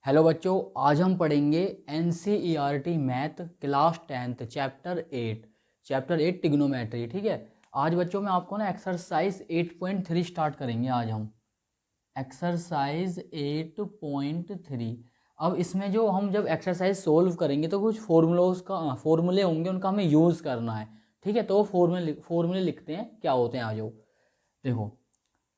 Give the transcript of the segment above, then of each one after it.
Hello बच्चों, आज हम पढ़ेंगे NCERT math class 10th chapter 8 trigonometry. ठीक है। आज बच्चों में आपको ना एक्सरसाइज 8.3 स्टार्ट करेंगे। आज हम एक्सरसाइज 8.3। अब इसमें जो हम जब एक्सरसाइज सोल्व करेंगे तो कुछ फॉर्मूले होंगे, उनका हमें यूज़ करना है। ठीक है। तो वो फॉर्मूले लिखते हैं, क्या होते हैं। आ जाओ देखो।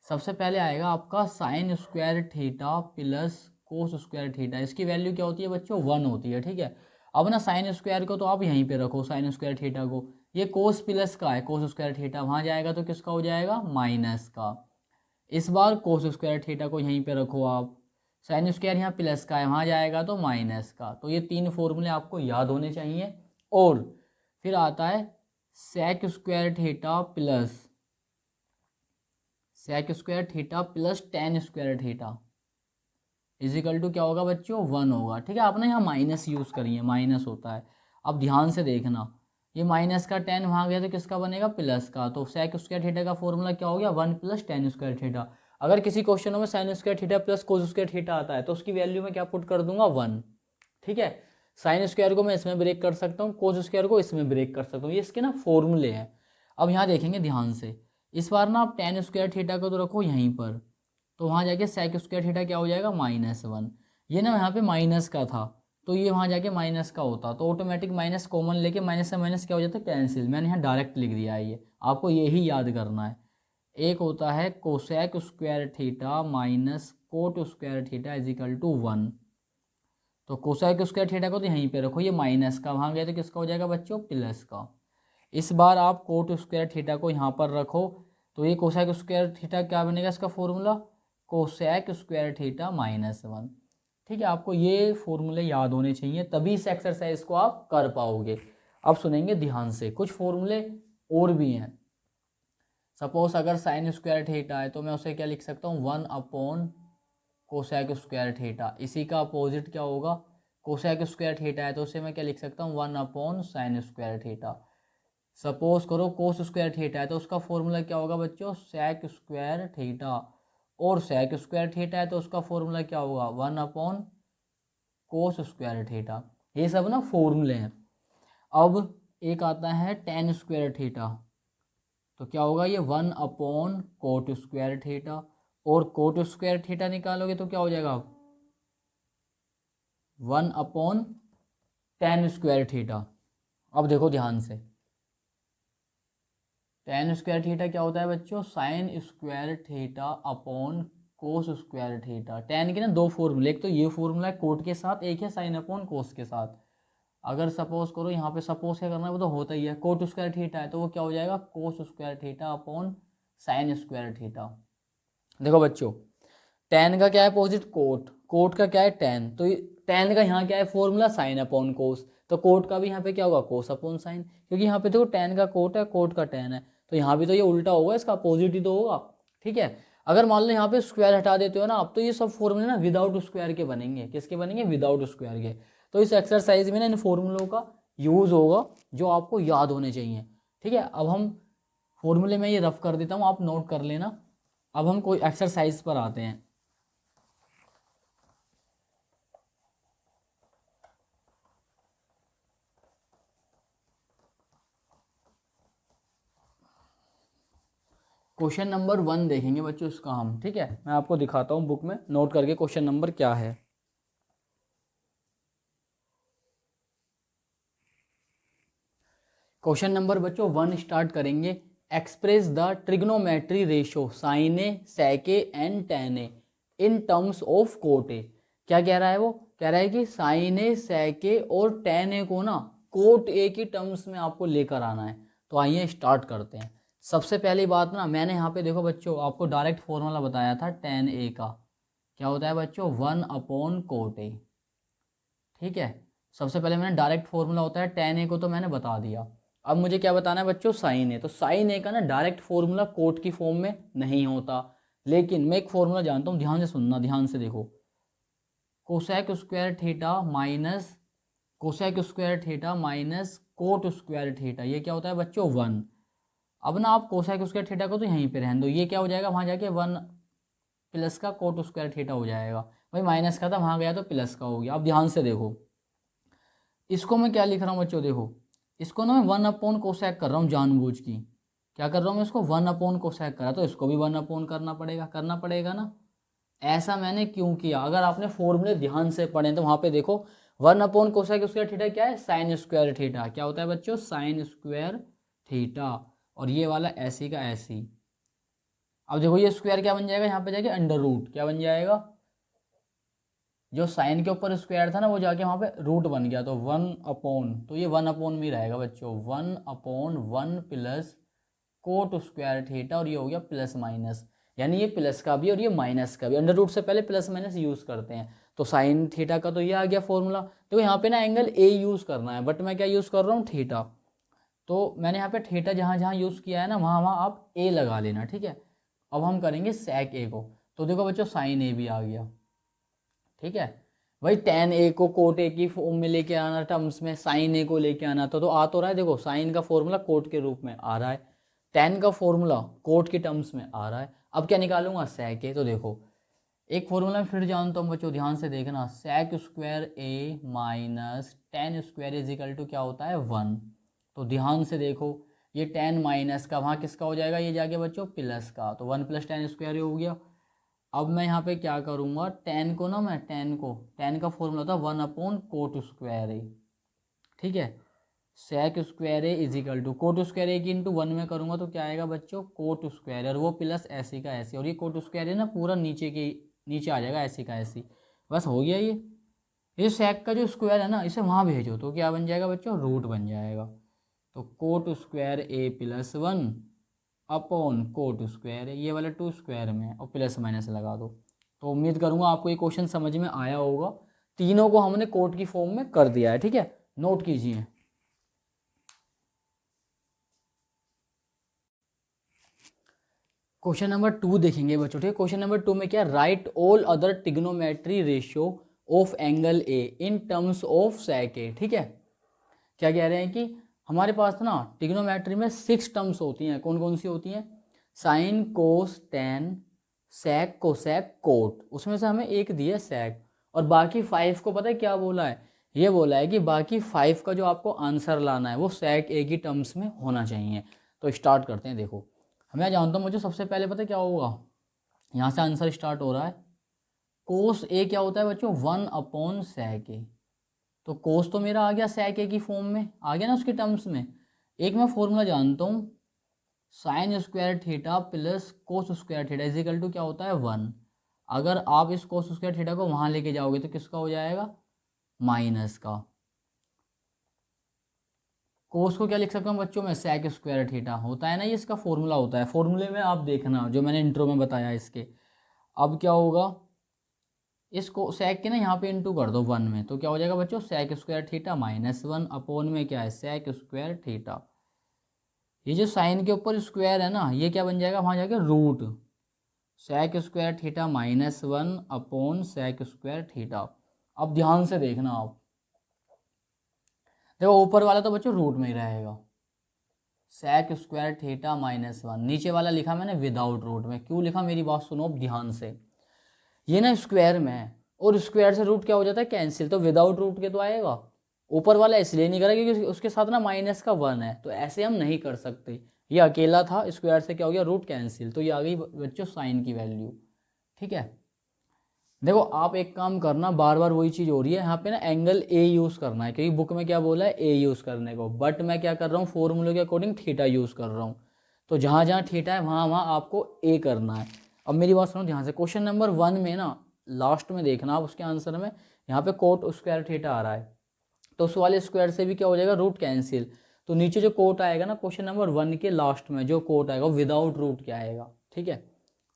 सबसे पहले आएगा आपका sign square theta plus cos square theta. इसकी वैल्यू क्या होती है बच्चों? 1 होती है। ठीक है। अब ना साइन स्क्वायर को तो आप यहीं पे रखो, साइन स्क्वायर थीटा को। ये कोस प्लस का है, कोस स्क्वायर थीटा वहाँ जाएगा तो किसका हो जाएगा? माइनस का। इस बार कोस स्क्वायर थीटा को यहीं पे रखो आप। साइन स्क्वायर यहाँ प्लस का है, वहाँ जाएगा तो माइनस का। तो ये तीन फॉर्मूले आपको याद होने चाहिए। और फिर आता है sec square theta plus tan square theta equal to क्या होगा बच्चों? 1 होगा। ठीक है। आपने यहाँ माइनस यूज़ करिए, माइनस होता है। अब ध्यान से देखना, ये माइनस का 10 वहाँ गया तो किसका बनेगा? प्लस का। तो सेक स्क्वायर थीटा का फॉर्मूला क्या हो गया? 1 + tan स्क्वायर थीटा। अगर किसी क्वेश्चनों में sign square theta plus cos square theta आता है तो उसकी वैल्यू में क्या पुट कर दूंगा? 1। ठीक है। साइन स्क्वायर को मैं इसमें ब्रेक कर सकता हूँ, कोस स्क्वायर को इसमें ब्रेक कर सकता हूँ। ये इसके ना फॉर्मूले हैं। अब यहाँ देखेंगे ध्यान से। इस बार ना आप tan स्क्वायर थीटा को तो रखो यहीं पर, तो वहाँ जाके सेक स्क्वायर थीटा क्या हो जाएगा? -1। ये ना यहाँ पे माइनस का था तो ये वहाँ जाके माइनस का होता, तो ऑटोमेटिक माइनस कॉमन लेके माइनस से माइनस क्या हो जाता है? कैंसिल। मैंने यहाँ डायरेक्ट लिख दिया है, ये आपको यही याद करना है। एक होता है cosec square theta minus cot square theta equal to 1। तो कोसेक स्क्वायर थीटा को तो यहीं पे रखो, ये माइनस का वहाँ गया तो किसका हो जाएगा बच्चों? प्लस का। इस बार आप कोट स्क्वायर थीटा को यहाँ पर रखो, तो ये कोसेक स्क्वायर थीटा क्या बनेगा? इसका फॉर्मूला कोसेक स्क्वायर थीटा -1। ठीक है। आपको ये फॉर्मूले याद होने चाहिए, तभी इस एक्सरसाइज को आप कर पाओगे। अब सुनेंगे ध्यान से, कुछ फॉर्मूले और भी हैं। सपोज अगर साइन स्क्वायर थीटा है तो मैं उसे क्या लिख सकता हूँ? 1 कोसेक स्क्वायर थीटा। इसी का अपोजिट क्या होगा? कोसेक स्क्वायर थीटा है तो उसे मैं क्या लिख सकता हूँ? 1 साइन स्क्वायर थीटा। सपोज करो कोस स्क्वायर थीटा है तो उसका फॉर्मूला क्या होगा बच्चों? Sec square theta. और सेक स्क्वायर थीटा है तो उसका फॉर्मूला क्या होगा? 1 कोस स्क्वायर थीटा। ये सब ना फॉर्मूले हैं। अब एक आता है टेन स्क्वायर थीटा, तो क्या होगा? ये 1 कोट स्क्वायर थीटा। और कोट स्क्वायर थीटा निकालोगे तो क्या हो जाएगा? 1/tan square theta. अब देखो ध्यान से, टेन स्क्वायर थीटा क्या होता है बच्चों? साइन स्क्वायर थीटा अपॉन कोस स्क्वायर थीटा। टेन के ना दो फॉर्मूले, एक तो ये फॉर्मूला है कोट के साथ, एक है साइन अपॉन कोस के साथ। अगर सपोज करो यहाँ पे सपोज क्या करना है, वो तो होता ही है। कोट स्क्वायर थीटा है तो वो क्या हो जाएगा? कोस square theta upon sine square theta. देखो बच्चों, टेन का क्या है अपोजिट? कोट। कोट का क्या है? टेन। तो टेन का यहाँ क्या है फॉर्मूला? साइन अपॉन कोस। तो कोट का भी यहाँ पे क्या होगा? कोस अपॉन साइन। क्योंकि यहाँ पे देखो टेन का कोट है, कोट का टेन है, तो यहाँ भी तो ये उल्टा होगा, इसका अपोजिट ही तो होगा। ठीक है। अगर मान लो यहाँ पे स्क्वायर हटा देते हो ना आप, तो ये सब फॉर्मूले ना विदाउट स्क्वायर के बनेंगे। किसके बनेंगे? विदाउट स्क्वायर के। तो इस एक्सरसाइज में ना इन फॉर्मूलों का यूज होगा जो आपको याद होने चाहिए। ठीक है। अब हम फॉर्मूले में ये रफ कर देता हूँ, आप नोट कर लेना। अब हम कोई एक्सरसाइज पर आते हैं। क्वेश्चन नंबर 1 देखेंगे बच्चों इसका हम। ठीक है। मैं आपको दिखाता हूँ बुक में, नोट करके क्वेश्चन नंबर क्या है। क्वेश्चन नंबर बच्चों 1 स्टार्ट करेंगे। Express the trigonometry ratio sine A, sec A and tan A in terms of cot A. क्या कह रहा है? वो कह रहा है कि साइन ए, सेक ए और टेन ए को ना कोट ए की टर्म्स में आपको लेकर आना है। तो आइए स्टार्ट करते हैं। सबसे पहली बात ना, मैंने यहाँ पे देखो बच्चों आपको डायरेक्ट फॉर्मूला बताया था टेन ए का। क्या होता है बच्चों? 1/कोट ए। ठीक है। सबसे पहले मैंने डायरेक्ट फॉर्मूला होता है टेन ए को तो मैंने बता दिया। अब मुझे क्या बताना है बच्चों? साइन ए। तो साइन ए का ना डायरेक्ट फॉर्मूला कोट की फॉर्म में नहीं होता, लेकिन मैं एक फॉर्मूला जानता हूँ, ध्यान से सुनना, ध्यान से देखो। Cosec square theta minus cot square theta, ये क्या होता है बच्चों? 1। अब ना आप कोसेक स्क्वायर थीटा को तो यहीं पे रहने दो, ये क्या हो जाएगा? वहाँ जाके 1 प्लस का कोट स्क्वायर थीटा हो जाएगा। भाई माइनस का था, वहाँ गया तो प्लस का हो गया। अब ध्यान से देखो, इसको मैं क्या लिख रहा हूँ बच्चों, देखो इसको ना मैं 1 कोसेक कर रहा हूँ जानबूझ की। क्या कर रहा हूँ मैं इसको 1 कोसेक करा, तो इसको भी 1 करना पड़ेगा ना। ऐसा मैंने क्यों किया, अगर आपने फॉर्मूले ध्यान से पढ़े तो वहाँ पे देखो 1 कोसेक स्क्वायर थीटा क्या है, साइन स्क्वायर थीटा। क्या होता है बच्चों, साइन स्क्वायर थीटा। और ये वाला ऐसी का ऐसी। अब देखो ये स्क्वायर क्या बन जाएगा, यहाँ पे जाके अंडर रूट क्या बन जाएगा, जो साइन के ऊपर स्क्वायर था ना वो जाके वहाँ पे रूट बन गया, तो 1 तो ये 1 में ही रहेगा बच्चों, 1/1 प्लस कोट स्क्वायर थीटा। और ये हो गया प्लस माइनस, यानी ये प्लस का भी और ये माइनस का भी, अंडर रूट से पहले प्लस माइनस यूज़ करते हैं। तो साइन थीटा का तो ये आ गया फॉर्मूला। तो यहाँ पे ना एंगल ए यूज़ करना है, बट मैं क्या यूज़ कर रहा हूँ, थीटा। तो मैंने यहाँ पे थीटा जहाँ जहाँ यूज़ किया है ना, वहाँ वहाँ आप ए लगा लेना, ठीक है। अब हम करेंगे सेक ए को, तो देखो बच्चों साइन ए भी आ गया, ठीक है। भाई टेन ए को कोट ए की फॉर्म में लेके आना टर्म्स में, साइन ए को लेके आना, तो आ तो रहा है। देखो साइन का फॉर्मूला कोट के रूप में आ रहा है, टेन का फॉर्मूला कोट के टर्म्स में आ रहा है। अब क्या निकालूंगा, सेक ए। तो देखो एक फॉर्मूला में फिर जानता हूँ बच्चों, ध्यान से देखना, sec square A minus tan square is equal to क्या होता है, 1। तो ध्यान से देखो, ये टेन माइनस का वहाँ किसका हो जाएगा, ये जाके बच्चों प्लस का, तो 1 + टेन स्क्वायर हो गया। अब मैं यहाँ पे क्या करूँगा, टेन को ना मैं टेन का फॉर्मूला था 1/कोट स्क्वायर ए, ठीक है। Sec square A is equal to cot square A की इंटू 1 में करूँगा तो क्या आएगा बच्चों, कोट स्क्वायर, और वो प्लस ऐसी का ऐसी, और ये कोट स्क्वायर है ना पूरा नीचे आ जाएगा, ऐसी का ऐसी। बस हो गया ये सेक का जो स्क्वायर है ना इसे वहाँ भेजो तो क्या बन जाएगा बच्चों, रूट बन जाएगा। तो कोट स्क्वायर ए +1 कोट स्क्वायर है, ये वाला 2 स्क्वायर में, और प्लस माइनस लगा दो। तो उम्मीद करूँगा आपको ये क्वेश्चन समझ में आया होगा। तीनों को हमने कोट की फॉर्म में कर दिया है, ठीक है, नोट कीजिए। क्वेश्चन नंबर 2 देखेंगे बच्चों, ठीक है। क्वेश्चन नंबर 2 में क्या, write all other trigonometry ratio of angle A in terms of sec A, ठीक है। क्या कह रहे हैं कि हमारे पास ना ट्रिग्नोमेट्री में 6 टर्म्स होती हैं, कौन कौन सी होती हैं, sine cos tan sec cosec cot, उसमें से हमें एक दिया सेक, और बाकी 5 को पता है क्या बोला है, ये बोला है कि बाकी 5 का जो आपको आंसर लाना है वो सेक ए की टर्म्स में होना चाहिए। तो स्टार्ट करते हैं। देखो मैं जानता हूँ मुझे सबसे पहले पता है क्या होगा, यहाँ से आंसर स्टार्ट हो रहा है, कोस ए क्या होता है बच्चों, 1/सेक ए। तो कोस तो मेरा आ गया सेक ए की फॉर्म में, आ गया ना उसके टर्म्स में। एक मैं फॉर्मूला जानता हूँ, sine square theta plus cos square theta is equal to क्या होता है, 1। अगर आप इस कोस स्क्वायर थीटा को वहाँ लेके जाओगे तो किसका हो जाएगा, माइनस का। कोस को क्या लिख सकता हूँ बच्चों में, सेक स्क्वायर थीटा होता है ना, ये इसका फॉर्मूला होता है। फॉर्मूले में आप देखना जो मैंने इंट्रो में बताया इसके। अब क्या होगा, इसको सेक के ना यहाँ पे इंटू कर दो 1 में, तो क्या हो जाएगा बच्चों, सेक स्क्वायर थीटा -1 अपॉन में क्या है, सेक स्क्वायर थीटा। ये जो साइन के ऊपर स्क्वायर है ना, ये क्या बन जाएगा वहाँ जाके root, sec square theta -1 upon sec square theta. अब ध्यान से देखना आप, देखो ऊपर वाला तो बच्चों रूट में ही रहेगा, सेक स्क्वायर थीटा -1। नीचे वाला लिखा मैंने विदाउट रूट में, क्यों लिखा मेरी बात सुनो अब ध्यान से, ये ना स्क्वायर में है और स्क्वायर से रूट क्या हो जाता है, कैंसिल, तो विदाउट रूट के तो आएगा। ऊपर वाला इसलिए नहीं करा क्योंकि उसके साथ ना -1 है, तो ऐसे हम नहीं कर सकते। ये अकेला था, स्क्वायर से क्या हो गया, रूट कैंसिल, तो ये आ गई बच्चों साइन की वैल्यू, ठीक है। देखो आप एक काम करना, बार बार वही चीज़ हो रही है यहाँ पे ना, एंगल ए यूज़ करना है क्योंकि बुक में क्या बोला है, ए यूज़ करने को, बट मैं क्या कर रहा हूँ, फॉर्मूले के अकॉर्डिंग थीटा यूज़ कर रहा हूँ। तो जहाँ जहाँ थीटा है वहाँ वहाँ आपको ए करना है। अब मेरी बात सुनो ध्यान से, क्वेश्चन नंबर 1 में ना लास्ट में देखना आप उसके आंसर में, यहाँ पे कोट स्क्वायर थीटा आ रहा है, तो उस वाले स्क्वायर से भी क्या हो जाएगा, रूट कैंसिल। तो नीचे जो कोट आएगा ना क्वेश्चन नंबर 1 के लास्ट में जो कोट आएगा विदाउट रूट क्या आएगा, ठीक है।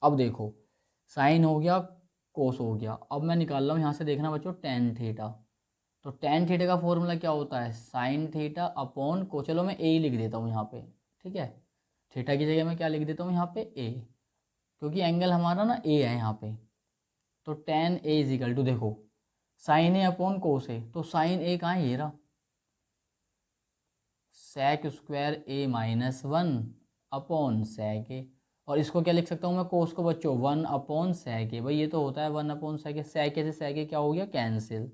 अब देखो साइन हो गया, कोस हो गया, अब मैं निकाल रहा हूँ यहाँ से, देखना बच्चों टेन थीटा। तो टेन थीटा का फॉर्मूला क्या होता है, साइन थीटा अपॉन को, चलो मैं ए ही लिख देता हूँ यहाँ पे, ठीक है। थीटा की जगह मैं क्या लिख देता हूँ यहाँ पे, ए, क्योंकि एंगल हमारा ना ए है यहाँ पे। तो tan A is equal to, देखो sine A upon cos A, तो साइन ए कहाँ है, ये रहा, सेक स्क्वायर ए -1 अपॉन सेक ए, और इसको क्या लिख सकता हूँ मैं कोस को बच्चों 1/sec। भाई ये तो होता है 1/sec, sec से sec क्या हो गया कैंसिल।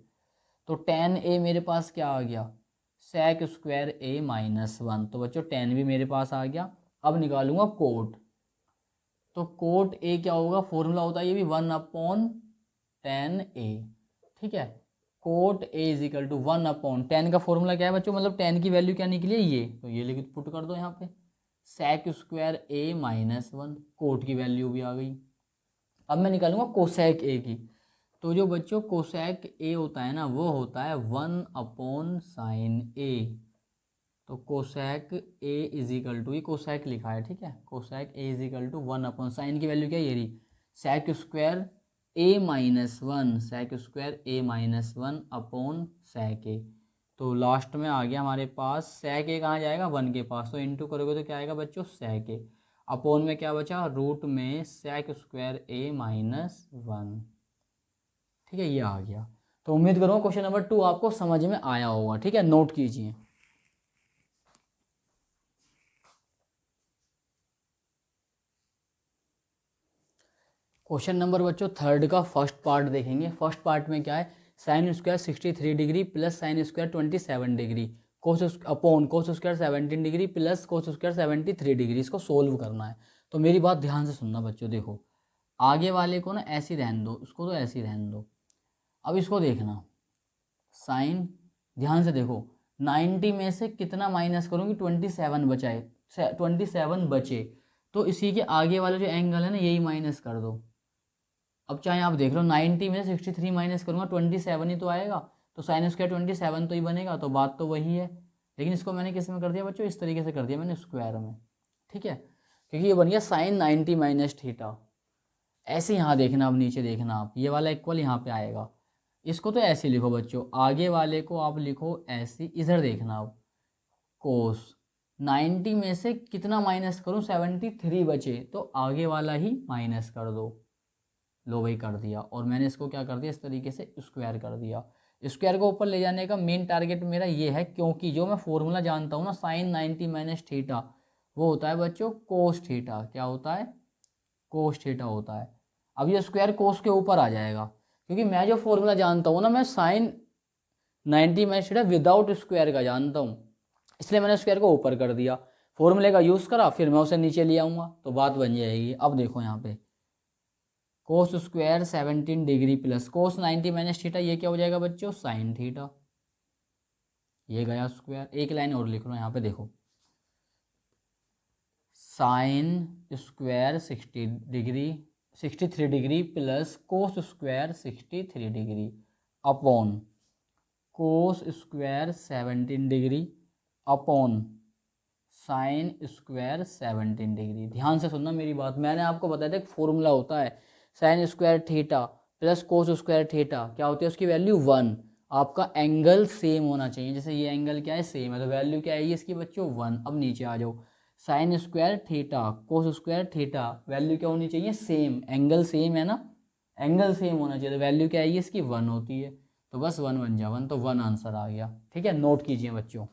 तो tan a मेरे पास क्या आ गया sec² a -1। तो बच्चों tan भी मेरे पास आ गया। अब निकालूंगा कोट। तो कोट a क्या होगा, फॉर्मूला होता है ये भी 1/tan a। ठीक है, cot a is equal to 1/tan का फॉर्मूला क्या है बच्चों, मतलब tan की वैल्यू क्या निकली है ये, तो ये लिख पुट कर दो यहाँ पे sec² a -1। कोट की वैल्यू भी आ गई। अब मैं निकालूंगा कोसेक a की। तो जो बच्चों कोसेक a होता है ना वो होता है 1/sin a। तो cosec a is equal to, ये कोसेक लिखा है ठीक है, cosec a is equal to 1/sin की वैल्यू क्या है ये रही sec² a -1, sec² a -1/sec a। तो लास्ट में आ गया हमारे पास sec a कहाँ जाएगा 1 के पास, तो इंटू करोगे तो क्या आएगा बच्चों sec a। अपोन में क्या बचा रूट में sec² a -1। ठीक है, ये आ गया। तो उम्मीद करूँगा क्वेश्चन नंबर 2 आपको समझ में आया होगा। ठीक है, नोट कीजिए। क्वेश्चन नंबर बच्चों 3 का फर्स्ट पार्ट देखेंगे। फर्स्ट पार्ट में क्या है, sin² 63 degree plus sin² 27 degree कोस upon cos² 17 degree plus cos² 73 degree, इसको सोल्व करना है। तो मेरी बात ध्यान से सुनना बच्चों, देखो आगे वाले को ना ऐसे ही रहने दो, उसको तो ऐसे ही रहने दो। अब इसको देखना साइन, ध्यान से देखो 90 में से कितना माइनस करूँगी 27 बचाए, 27 बचे, तो इसी के आगे वाला जो एंगल है ना यही माइनस कर दो। अब चाहे आप देख लो 90 में 63 माइनस करूँगा 27 ही तो आएगा, तो sin² 27 तो ही बनेगा, तो बात तो वही है। लेकिन इसको मैंने किस में कर दिया बच्चों, इस तरीके से कर दिया मैंने स्क्वायर में। ठीक है, क्योंकि ये बन गया sin 90 - थीटा। ऐसे यहाँ देखना, अब नीचे देखना आप, ये वाला इक्वल यहाँ पे आएगा। इसको तो ऐसे लिखो बच्चों, आगे वाले को आप लिखो ऐसे, इधर देखना अब कोस 90 में से कितना माइनस करूँ 73 बचे, तो आगे वाला ही माइनस कर दो। लो वही कर दिया, और मैंने इसको क्या कर दिया इस तरीके से स्क्वायर कर दिया। स्क्वायर को ऊपर ले जाने का मेन टारगेट मेरा ये है, क्योंकि जो मैं फॉर्मूला जानता हूँ ना sin 90 - थीटा, वो होता है बच्चों कोस थीटा। क्या होता है, कोस थीटा होता है। अब ये स्क्वायर कोस के ऊपर आ जाएगा, क्योंकि मैं जो फॉर्मूला जानता हूँ ना, मैं sin 90 - थीटा विदाउट स्क्वायर का जानता हूँ, इसलिए मैंने स्क्वायर को ऊपर कर दिया, फॉर्मूले का यूज़ करा, फिर मैं उसे नीचे ले आऊँगा तो बात बन जाएगी। अब देखो यहाँ पे cos² 17 degree plus cos 90 - theta, ये क्या हो जाएगा बच्चों साइन थीटा। ये गया स्क्वायर, एक लाइन और लिख लो यहाँ पे देखो, sin² 63 degree plus cos² 63 degree upon cos² 17 degree upon sin² 17 degree. ध्यान से सुनना मेरी बात, मैंने आपको बताया था एक फॉर्मूला होता है sin² theta plus cos² theta, क्या होती है उसकी वैल्यू 1। आपका एंगल सेम होना चाहिए, जैसे ये एंगल क्या है सेम है, तो वैल्यू क्या है इसकी बच्चों 1। अब नीचे आ जाओ, sin² theta cos² theta, value क्या होनी चाहिए सेम, एंगल सेम है ना, एंगल सेम होना चाहिए, तो वैल्यू क्या है इसकी 1 होती है। तो बस 1 बन जा 1, तो 1 आंसर आ गया। ठीक है, नोट कीजिए बच्चों।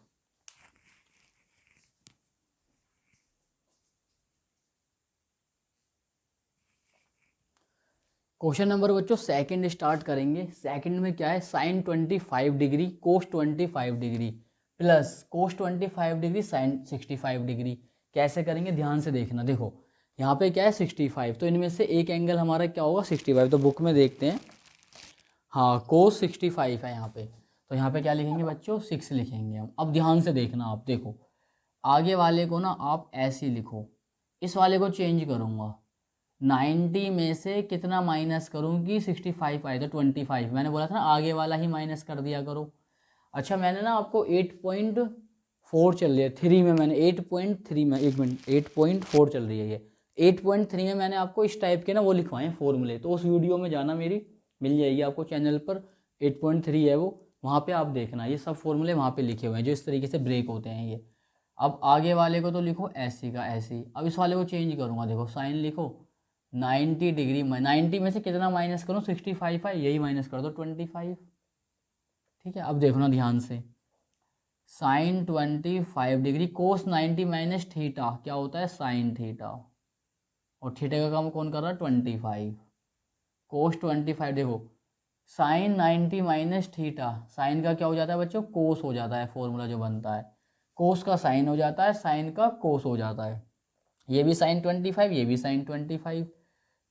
क्वेश्चन नंबर बच्चों सेकंड स्टार्ट करेंगे। सेकंड में क्या है, sin 25 degree cos 25 degree plus cos 25 degree sin 65 degree. कैसे करेंगे ध्यान से देखना, देखो यहाँ पे क्या है 65, तो इनमें से एक एंगल हमारा क्या होगा 65, तो बुक में देखते हैं। हाँ cos 65 है यहाँ पे, तो यहाँ पे क्या लिखेंगे बच्चों 6 लिखेंगे हम। अब ध्यान से देखना आप, देखो आगे वाले को ना आप ऐसे लिखो, इस वाले को चेंज करूँगा, 90 में से कितना माइनस करूँ कि 65 आए, तो 25। मैंने बोला था ना आगे वाला ही माइनस कर दिया करो। अच्छा मैंने ना आपको 8.4 चल रही है 3 में, मैंने 8.3 में, एक मिनट 8.4 चल रही है ये, 8.3 में मैंने आपको इस टाइप के ना वो लिखवाए हैं फॉर्मूले, तो उस वीडियो में जाना, मेरी मिल जाएगी आपको चैनल पर, 8.3 है वो, वहाँ पे आप देखना ये सब फॉर्मूले वहाँ पे लिखे हुए हैं जो इस तरीके से ब्रेक होते हैं ये। अब आगे वाले को तो लिखो ऐसी का ऐसी, अब इस वाले को चेंज करूँगा, देखो साइन लिखो 90 डिग्री, 90 में से कितना माइनस करूँ 65 है, यही माइनस कर दो 25। ठीक है, अब देखो ना ध्यान से, साइन 25 डिग्री कोस 90 - थीटा क्या होता है साइन थीटा, और थीटा का काम कौन कर रहा है 25, कोस 25। देखो साइन 90 माइनस थीटा, साइन का क्या हो जाता है बच्चों कोस हो जाता है, फॉर्मूला जो बनता है कोस का साइन हो जाता है, साइन का कोस हो जाता है। ये भी साइन 25, ये भी साइन 25,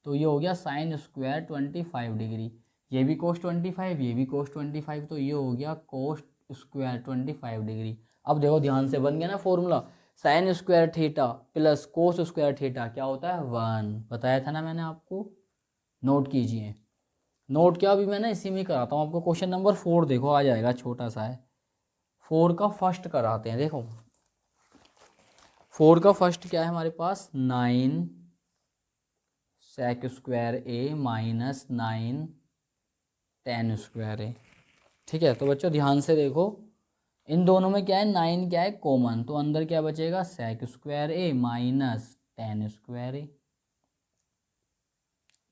तो ये हो गया साइन स्क्वायर 25 डिग्री। ये भी कोस 25, ये भी कोस 25, तो ये हो गया कोस स्क्वायर 25 डिग्री। अब देखो ध्यान से बन गया ना formula, sign square theta plus cos square theta क्या होता है 1, बताया था ना मैंने आपको। नोट कीजिए, नोट क्या अभी मैंने इसी में कराता हूँ आपको। क्वेश्चन नंबर 4 देखो आ जाएगा, छोटा सा है, 4 का फर्स्ट कराते हैं। देखो 4 का फर्स्ट क्या है हमारे पास 9 सेक square A minus 9 ten square A. ठीक है, तो बच्चों ध्यान से देखो, इन दोनों में क्या है 9 क्या है कॉमन, तो अंदर क्या बचेगा सेक square A minus tan square A.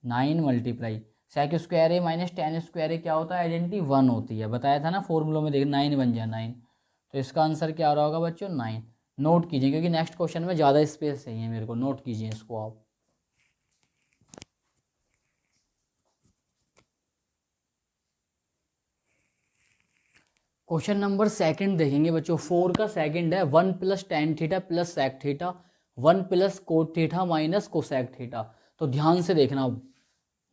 9 multiply sec square A minus tan square ए क्या होता है आइडेंटिटी 1 होती है, बताया था ना फॉर्मूलों में। देख 9 बन जाए 9, तो इसका आंसर क्या आ रहा होगा बच्चों 9। नोट कीजिए क्योंकि नेक्स्ट क्वेश्चन में ज़्यादा स्पेस चाहिए मेरे को, नोट कीजिए इसको आप। क्वेश्चन नंबर सेकंड देखेंगे बच्चों, 4 का सेकंड है 1 plus tan theta plus sec theta 1 plus cot theta minus cosec theta. तो ध्यान से देखना, अब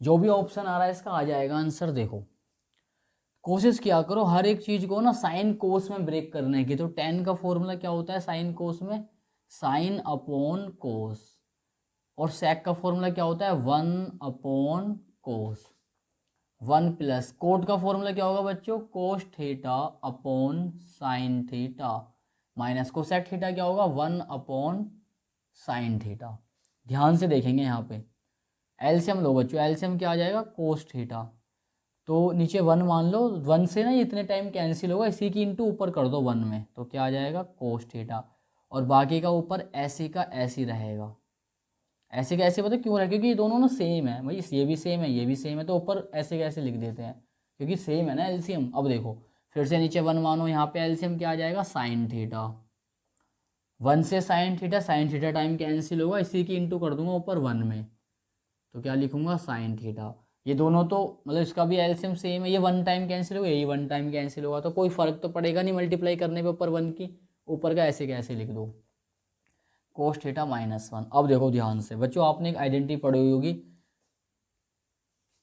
जो भी ऑप्शन आ रहा है इसका आ जाएगा आंसर। देखो कोशिश किया करो हर एक चीज को ना साइन कोस में ब्रेक करने की। तो टेन का फॉर्मूला क्या होता है साइन कोस में, साइन अपॉन कोस, और सेक का फॉर्मूला क्या होता है 1 अपॉन कोस। 1 प्लस कोट का फॉर्मूला क्या होगा बच्चों cos theta upon sine theta, minus cosec theta क्या होगा 1 अपॉन साइन थीटा। ध्यान से देखेंगे यहाँ पे एलसीएम लो बच्चों, एलसीएम क्या आ जाएगा कोस थीटा, तो नीचे 1 मान लो, 1 से ना इतने टाइम कैंसिल होगा, इसी की इंटू ऊपर कर दो 1 में, तो क्या आ जाएगा कोस थीटा, और बाकी का ऊपर ऐसी का ऐसी रहेगा। ऐसे का ऐसे पता क्यों रहा, क्योंकि ये दोनों ना सेम है भाई, ये भी सेम है ये भी सेम है, तो ऊपर ऐसे कैसे लिख देते हैं क्योंकि सेम है ना एलसीएम। अब देखो फिर से नीचे 1 मानो, यहाँ पे एलसीएम क्या आ जाएगा साइन थीटा, 1 से साइन थीटा टाइम कैंसिल होगा, इसी की इंटू कर दूंगा ऊपर 1 में, तो क्या लिखूंगा साइन थीटा। ये दोनों तो मतलब इसका भी एलसीएम सेम है, ये 1 टाइम कैंसिल होगा, यही 1 टाइम कैंसिल होगा, तो कोई फर्क तो पड़ेगा नहीं मल्टीप्लाई करने पे ऊपर 1 की, ऊपर का ऐसे कैसे लिख दो कोस थीटा माइनस 1। अब देखो ध्यान से बच्चों, आपने एक आइडेंटिटी पढ़ी हुई होगी,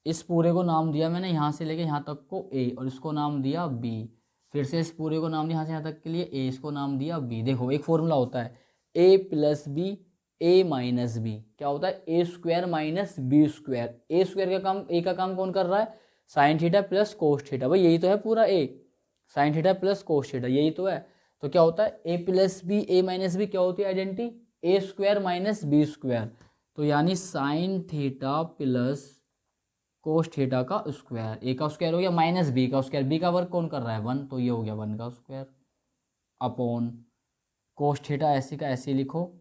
इस पूरे को नाम दिया मैंने यहाँ से लेके यहाँ तक को ए, और इसको नाम दिया बी, फिर से इस पूरे को नाम दिया यहाँ से यहाँ तक के लिए ए, इसको नाम दिया बी। देखो एक फॉर्मूला होता है A plus B A minus B, क्या होता है A square minus B square. A square का काम, ए का काम कौन कर रहा है sine theta plus cos theta, भाई यही तो है पूरा A, sine theta plus cos theta यही तो है। तो क्या होता है A plus B A minus B क्या होती है identity A square minus B square, तो यानी sign theta plus cos theta का स्क्वायर, ए का स्क्वायर हो गया माइनस बी का स्क्वायर, बी का वर्क कौन कर रहा है 1, तो ये हो गया 1 का स्क्वायर अपॉन कोस थीटा ऐसी का ऐसी लिखो,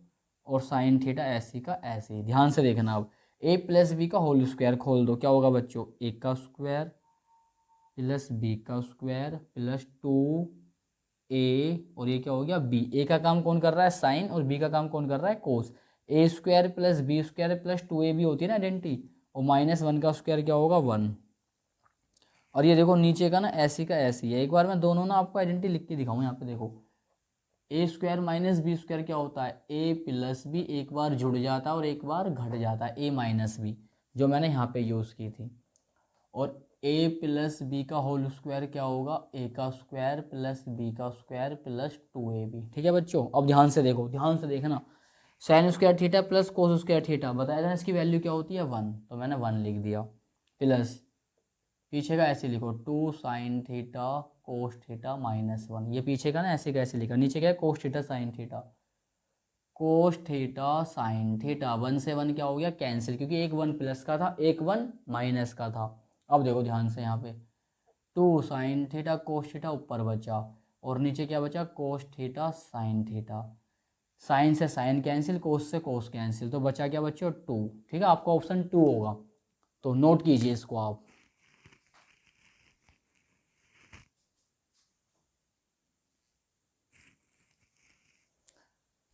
और साइन थीटा ऐसी का ऐसी। ध्यान से देखना, अब ए प्लस बी का होल स्क्वायर खोल दो, क्या होगा बच्चों ए का स्क्वायर प्लस बी का स्क्वायर प्लस 2a, और ये क्या हो गया बी, ए का काम कौन कर रहा है साइन और बी का काम कौन कर रहा है cos, A square plus B square plus 2a भी होती है ना आइडेंटिटी, और माइनस 1 का स्क्वायर क्या होगा 1। और ये देखो नीचे का ना ऐसी का ऐसी है, एक बार मैं दोनों ना आपको आइडेंटिटी लिख के दिखाऊँ, यहाँ पे देखो ए स्क्वायर माइनस बी स्क्वायर क्या होता है ए प्लस बी, एक बार जुड़ जाता है और एक बार घट जाता है ए माइनस बी, जो मैंने यहाँ पे यूज़ की थी। और ए प्लस बी का होल स्क्वायर क्या होगा ए का स्क्वायर प्लस बी का स्क्वायर प्लस 2ab। ठीक है बच्चों, अब ध्यान से देखो, ध्यान से देखना, sign square theta plus cos square theta बताया था इसकी वैल्यू क्या होती है 1, तो मैंने 1 लिख दिया, प्लस पीछे का ऐसे लिखो 2 sine theta cos theta minus 1, ये पीछे का ना ऐसे कैसे लिखा, नीचे क्या है कोस थीटा साइन थीटा, कोस थीटा साइन थीटा, 1 से 1 क्या हो गया कैंसिल, क्योंकि एक 1 प्लस का था एक 1 माइनस का था। अब देखो ध्यान से यहाँ पे 2 साइन थीटा कोस थीटा ऊपर बचा, और नीचे क्या बचा cos theta sine theta, sine से साइन कैंसिल कोस से कोस कैंसिल, तो बचा क्या बच्चों 2। ठीक है, आपका ऑप्शन 2 होगा, तो नोट कीजिए इसको आप।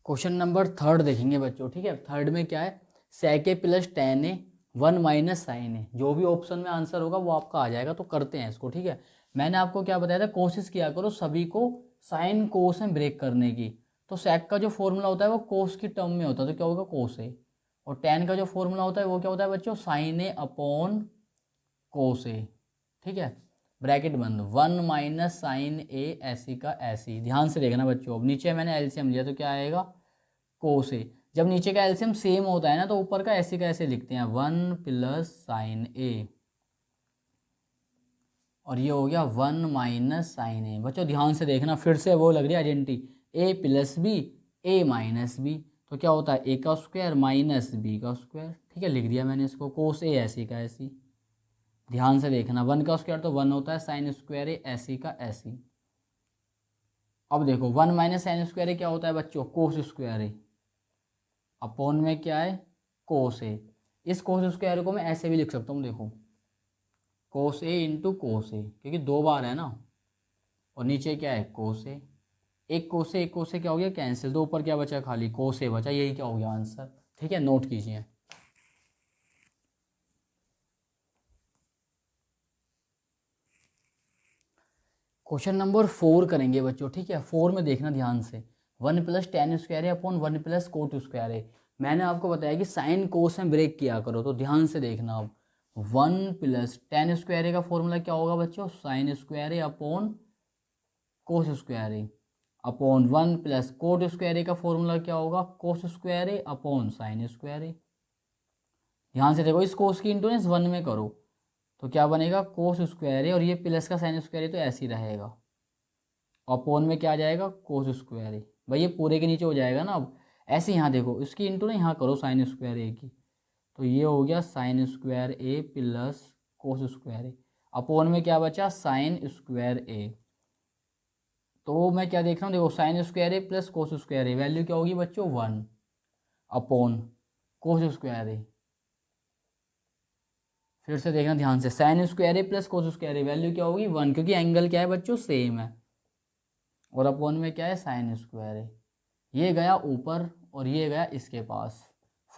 क्वेश्चन नंबर 3 देखेंगे बच्चों। ठीक है, थर्ड में क्या है सेक ए प्लस टेन ए 1 माइनस साइन ए, जो भी ऑप्शन में आंसर होगा वो आपका आ जाएगा। तो करते हैं इसको, ठीक है। मैंने आपको क्या बताया था, कोशिश किया करो सभी को साइन कोस में ब्रेक करने की। तो सेक का जो फॉर्मूला होता है वो कोस की टर्म में होता है, तो क्या होगा कोस ए। और टेन का जो फॉर्मूला होता है वो क्या होता है बच्चों, साइन ए अपॉन कोस ए, ठीक है। ब्रैकेट बंद, 1 माइनस साइन ए ऐसी का ऐसी। ध्यान से देखना बच्चों, अब नीचे मैंने एलसीएम लिया तो क्या आएगा, कोस ए। जब नीचे का एलसीएम सेम होता है ना तो ऊपर का ऐसे का ऐसे लिखते हैं, 1 प्लस साइन ए, और ये हो गया 1 माइनस साइन ए। बच्चों ध्यान से देखना, फिर से वो लग रही है identity, A plus B A minus B, तो क्या होता है ए का स्क्वायर माइनस बी का स्क्वायर, ठीक है। लिख दिया मैंने इसको, कोस ए ऐसी का ऐसी। ध्यान से देखना, 1 का स्क्वायर तो 1 होता है, साइन स्क्वायर ए ऐसी का ऐसी। अब देखो 1 माइनस साइन स्क्वायर ए क्या होता है बच्चों, कोस स्क्वायर ए, अपॉन में क्या है कोस ए। इस कोस स्क्वायर को मैं ऐसे भी लिख सकता हूँ, देखो कोस ए इंटू कोस ए, क्योंकि 2 बार है ना, और नीचे क्या है कोस ए। एक कोस से क्या हो गया कैंसिल, तो ऊपर क्या बचा खाली कोस ए बचा, यही क्या हो गया आंसर, ठीक है। नोट कीजिए। क्वेश्चन नंबर 4 करेंगे बच्चों, ठीक है। 4 में देखना ध्यान से, 1 प्लस टेन स्क्वायर है अपॉन 1 प्लस कोट स्क्वायर है। मैंने आपको बताया कि साइन कोस में ब्रेक किया करो, तो ध्यान से देखना। अब 1 प्लस टेन स्क्वायर का फॉर्मूला क्या होगा बच्चों, साइन स्क्वायर है अपॉन कोस स्क्वायर है, अपॉन 1 प्लस कोट स्क्वायर का फॉर्मूला क्या होगा, कोस स्क्वायर है अपॉन साइन स्क्वायर है। ध्यान से देखो, इस कोस की इंटू 1 में करो तो क्या बनेगा, कोस स्क्वायर है, और ये प्लस का साइन स्क्वायर है तो ऐसे ही रहेगा, अपॉन में क्या आ जाएगा कोस स्क्वायर है। भाई ये पूरे के नीचे हो जाएगा ना। अब ऐसे यहाँ देखो, इसकी इंटू ना यहाँ करो साइन स्क्वायर ए की, तो ये हो गया साइन स्क्वायर ए प्लस कोस स्क्वायर ए, अपॉन में क्या बचा साइन स्क्वायर ए। तो मैं क्या देख रहा हूँ, देखो साइन स्क्वायर ए प्लस कोस स्क्वायर ए, वैल्यू क्या होगी बच्चों 1 अपॉन कोस स्क्वायर ए। फिर से देखना ध्यान से, साइन स्क्वायर ए प्लस कोस स्क्वायर ए, वैल्यू क्या होगी 1, क्योंकि एंगल क्या है बच्चों सेम है, और अपॉन में क्या है साइन स्क्वायर ए। ये गया ऊपर और ये गया इसके पास,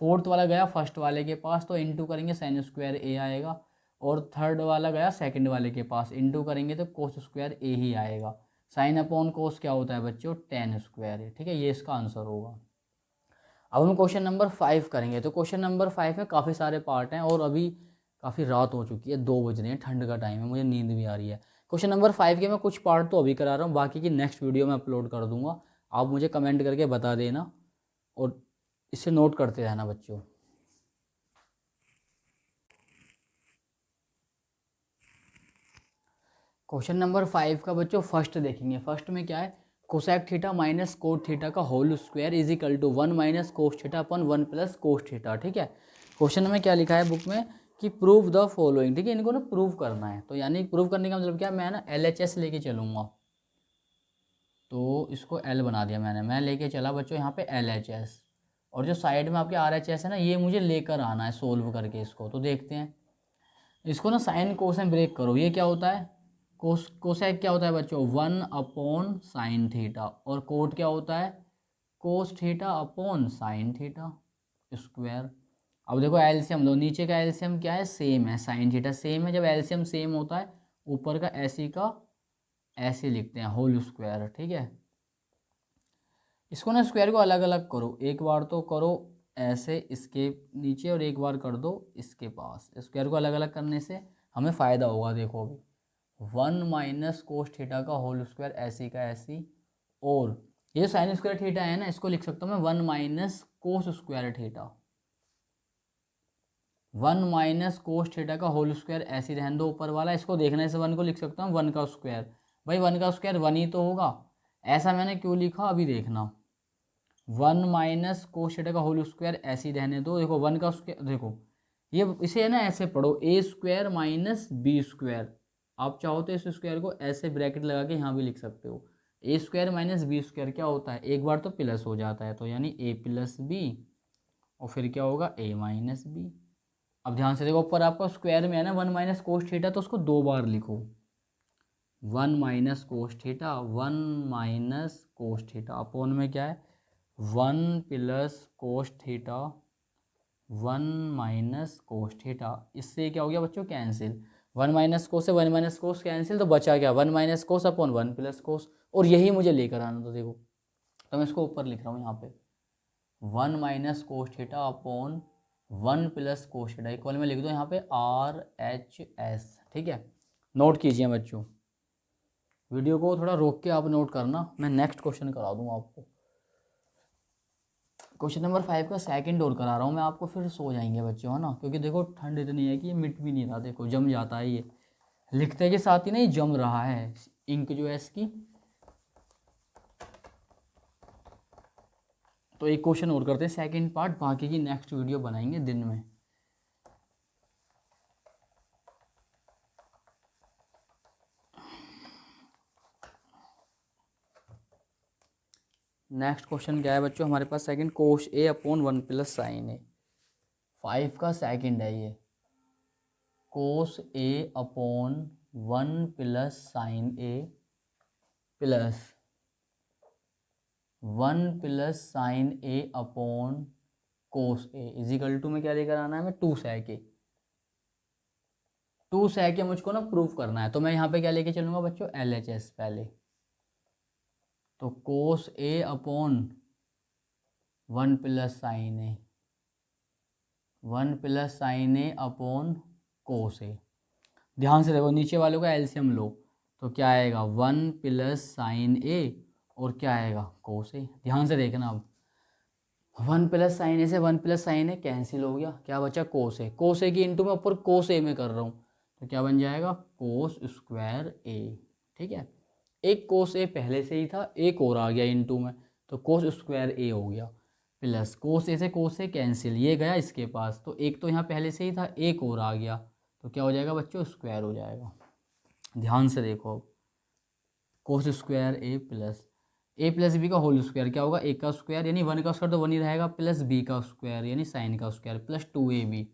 फोर्थ वाला गया फर्स्ट वाले के पास, तो इंटू करेंगे साइन स्क्वायर ए आएगा, और थर्ड वाला गया सेकंड वाले के पास, इंटू करेंगे तो कोस स्क्वायर ए ही आएगा। साइन अपॉन कोस क्या होता है बच्चों, टेन स्क्वायर है, ठीक है। ये इसका आंसर होगा। अब हम क्वेश्चन नंबर 5 करेंगे। तो क्वेश्चन नंबर 5 में काफ़ी सारे पार्ट हैं, और अभी काफ़ी रात हो चुकी है, 2 बज रहे हैं, ठंड का टाइम है, मुझे नींद भी आ रही है। क्वेश्चन नंबर 5 के मैं कुछ पार्ट तो अभी करा रहा हूँ, बाकी की नेक्स्ट वीडियो में अपलोड कर दूंगा। आप मुझे कमेंट करके बता देना, और इसे नोट करते रहना बच्चों। क्वेश्चन नंबर 5 का बच्चों फर्स्ट देखेंगे। फर्स्ट में क्या है, cosec theta minus cot theta का whole square is equal to 1 minus cos theta upon 1 plus cos theta, ठीक है। क्वेश्चन में क्या लिखा है बुक में कि प्रूव द फॉलोइंग, ठीक है। इनको ना प्रूव करना है, तो यानी प्रूव करने का मतलब क्या, मैं ना LHS लेके चलूँगा, तो इसको L बना दिया मैंने, मैं लेके चला बच्चों यहाँ पे LHS, और जो साइड में आपके RHS है ना, ये मुझे लेकर आना है सोल्व करके इसको। तो देखते हैं इसको ना, साइन कोसाइन ब्रेक करो। ये क्या होता है, कोसेक क्या होता है बच्चों 1 अपॉन साइन थीटा, और कोट क्या होता है cos theta upon sine theta square. अब देखो एलसीएम लो, नीचे का एलसीएम क्या है सेम है, साइन थीटा सेम है। जब एलसीएम सेम होता है ऊपर का ऐसी का ऐसे लिखते हैं होल स्क्वायर, ठीक है। इसको ना स्क्वायर को अलग अलग करो, एक बार तो करो ऐसे इसके नीचे, और एक बार कर दो इसके पास। स्क्वायर को अलग अलग करने से हमें फ़ायदा होगा। देखो अभी 1 माइनस कोस थीटा का होल स्क्वायर ऐसी का ऐसी, और ये साइन स्क्वायर थीटा है ना, इसको लिख सकता हूँ मैं 1 माइनस कोस square theta, 1 minus cos theta का होल स्क्वायर ऐसी रहने दो ऊपर वाला। इसको देखने से 1 को लिख सकता हूँ 1 का स्क्वायर, भाई 1 का स्क्वायर 1 ही तो होगा। ऐसा मैंने क्यों लिखा अभी देखना, 1 माइनस कोस थीटा का होल स्क्वायर ऐसी रहने दो। देखो 1 का स्क्वायर, देखो ये इसे है ना ऐसे पढ़ो, ए स्क्वायर माइनस बी स्क्वायर। आप चाहो तो इस स्क्वायर को ऐसे ब्रैकेट लगा के यहाँ भी लिख सकते हो। ए स्क्वायर माइनस बी स्क्वायर क्या होता है, एक बार तो प्लस हो जाता है, तो यानी ए प्लस बी, और फिर क्या होगा ए माइनस बी। अब ध्यान से देखो, ऊपर आपका स्क्वायर में है ना 1 माइनस कोस थीटा, तो उसको 2 बार लिखो, 1 minus cos theta 1 minus cos theta, upon में क्या है 1 plus cos theta 1 minus cos theta, इससे क्या हो गया बच्चों कैंसिल, 1 माइनस कोस से 1 माइनस कोस कैंसिल, तो बचा क्या 1 माइनस कोस अपॉन 1 प्लस कोस, और यही मुझे लेकर आना था देखो, तो मैं इसको ऊपर लिख रहा हूँ यहाँ पे 1 minus cos theta upon 1 plus cos theta equal में लिख दो यहाँ पे RHS। ठीक है, नोट कीजिए बच्चों, वीडियो को थोड़ा रोक के आप नोट करना, मैं नेक्स्ट क्वेश्चन करा दूँगा आपको। क्वेश्चन नंबर 5 का सेकंड और करा रहा हूँ मैं आपको, फिर सो जाएंगे बच्चों, है ना, क्योंकि देखो ठंड इतनी है कि ये मिट भी नहीं रहा, देखो जम जाता है ये, लिखते के साथ ही ना ये जम रहा है इंक जो है इसकी। तो एक क्वेश्चन और करते हैं सेकंड पार्ट, बाकी की नेक्स्ट वीडियो बनाएंगे दिन में। नेक्स्ट क्वेश्चन क्या है बच्चों हमारे पास, second cos A upon 1 plus sine A, 5 का सेकंड है ये, cos A upon 1 plus sine A plus 1 plus sine A upon cos A is equal to में क्या लेकर आना है, मैं 2 sec ए, 2 sec ए मुझको ना प्रूफ करना है, तो मैं यहाँ पे क्या लेके चलूँगा बच्चों LHS पहले, तो कोस A upon 1 plus sine A, 1 plus sine A upon cos ए। ध्यान से देखो नीचे वालों का एलसीएम लो, तो क्या आएगा 1 प्लस साइन ए और क्या आएगा कोस ए। ध्यान से देखना, अब 1 प्लस साइन ए से 1 प्लस साइन ए कैंसिल हो गया, क्या बचा कोस ए, कोस ए की इंटू में ऊपर कोस ए में कर रहा हूँ, तो क्या बन जाएगा कोस स्क्वायर ए। ठीक है, एक कोस ए पहले से ही था, एक और आ गया इंटू में, तो कोस स्क्वायर ए हो गया, प्लस कोस ए से कोस ए कैंसिल, ये गया इसके पास, तो एक तो यहाँ पहले से ही था, एक और आ गया, तो क्या हो जाएगा बच्चों स्क्वायर हो जाएगा। ध्यान से देखो, कोस स्क्वायर ए प्लस बी का होल स्क्वायर क्या होगा, ए का स्क्वायर यानी 1 का स्क्वायर तो 1 ही रहेगा, प्लस बी का स्क्वायर यानी साइन का स्क्वायर, प्लस 2ab,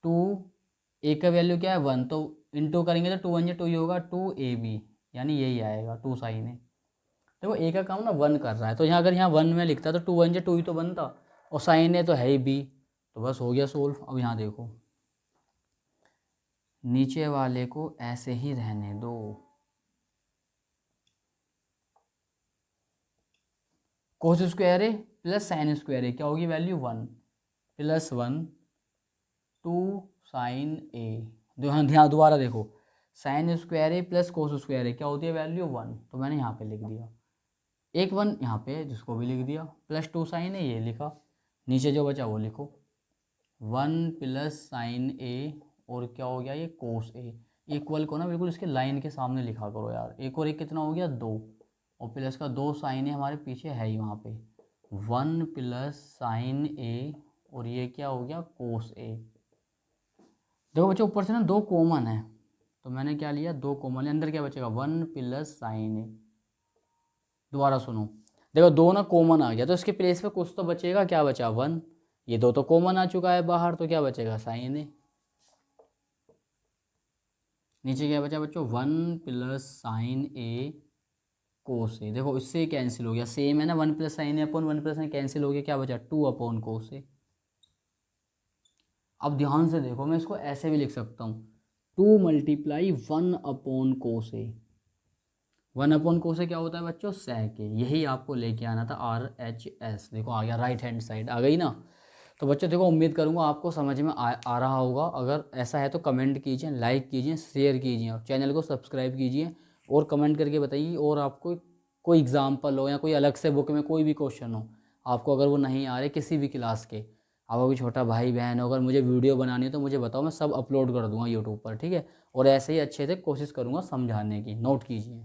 2 ए का वैल्यू क्या है 1, तो इंटू करेंगे तो 2 1 2 ही होगा, 2ab यानी यही आएगा 2 साइन ए। देखो ए का काम ना 1 कर रहा है, तो यहाँ अगर यहाँ 1 में लिखता तो 2 1 2 ही तो बनता, और साइन ए तो है ही बी, तो बस हो गया सोल्व। अब यहाँ देखो नीचे वाले को ऐसे ही रहने दो, कोस स्क्वायर ए प्लस साइन स्क्वायर ए क्या होगी वैल्यू 1 प्लस 1 2 साइन ए, ध्यान दोबारा देखो, साइन स्क्वायर ए प्लस कोस स्क्वायर ए क्या होती है वैल्यू 1, तो मैंने यहाँ पे लिख दिया, एक 1 यहाँ पे जिसको भी लिख दिया, प्लस 2 साइन ए ये लिखा, नीचे जो बचा वो लिखो 1 प्लस साइन ए और क्या हो गया ये कोस ए, इक्वल को ना बिल्कुल इसके लाइन के सामने लिखा करो यार, एक और एक कितना हो गया 2, और प्लस का 2 साइन ए हमारे पीछे है ही वहाँ पे, 1 प्लस साइन ए और ये क्या हो गया कोस ए। देखो बच्चों ऊपर से ना 2 कॉमन है, तो मैंने क्या लिया 2 कॉमन है, अंदर क्या बचेगा 1 प्लस साइन ए। दोबारा सुनो, देखो 2 ना कॉमन आ गया, तो इसके प्लेस पे कुछ तो बचेगा, क्या बचा 1, ये 2 तो कॉमन आ चुका है बाहर, तो क्या बचेगा साइन ए। नीचे क्या बचा बच्चों 1 प्लस साइन ए कोस ए, देखो इससे कैंसिल हो गया, सेम है ना 1 plus sine A upon 1 plus sign cancel हो गया, क्या बचा 2 अपॉन कोस ए। अब ध्यान से देखो, मैं इसको ऐसे भी लिख सकता हूँ 2 मल्टीप्लाई 1 अपॉन कोस ए, 1 अपॉन कोस ए क्या होता है बच्चों sec ए, यही आपको लेके आना था RHS। देखो आ गया, राइट हैंड साइड आ गई ना। तो बच्चों देखो उम्मीद करूँगा आपको समझ में आ रहा होगा, अगर ऐसा है तो कमेंट कीजिए, लाइक कीजिए, शेयर कीजिए और चैनल को सब्सक्राइब कीजिए, और कमेंट करके बताइए, और आपको कोई एग्जाम्पल हो या कोई अलग से बुक में कोई भी क्वेश्चन हो आपको, अगर वो नहीं आ रहे किसी भी क्लास के, आपका कोई छोटा भाई बहन हो, अगर मुझे वीडियो बनानी है तो मुझे बताओ, मैं सब अपलोड कर दूँगा यूट्यूब पर। ठीक है, और ऐसे ही अच्छे से कोशिश करूँगा समझाने की, नोट कीजिए।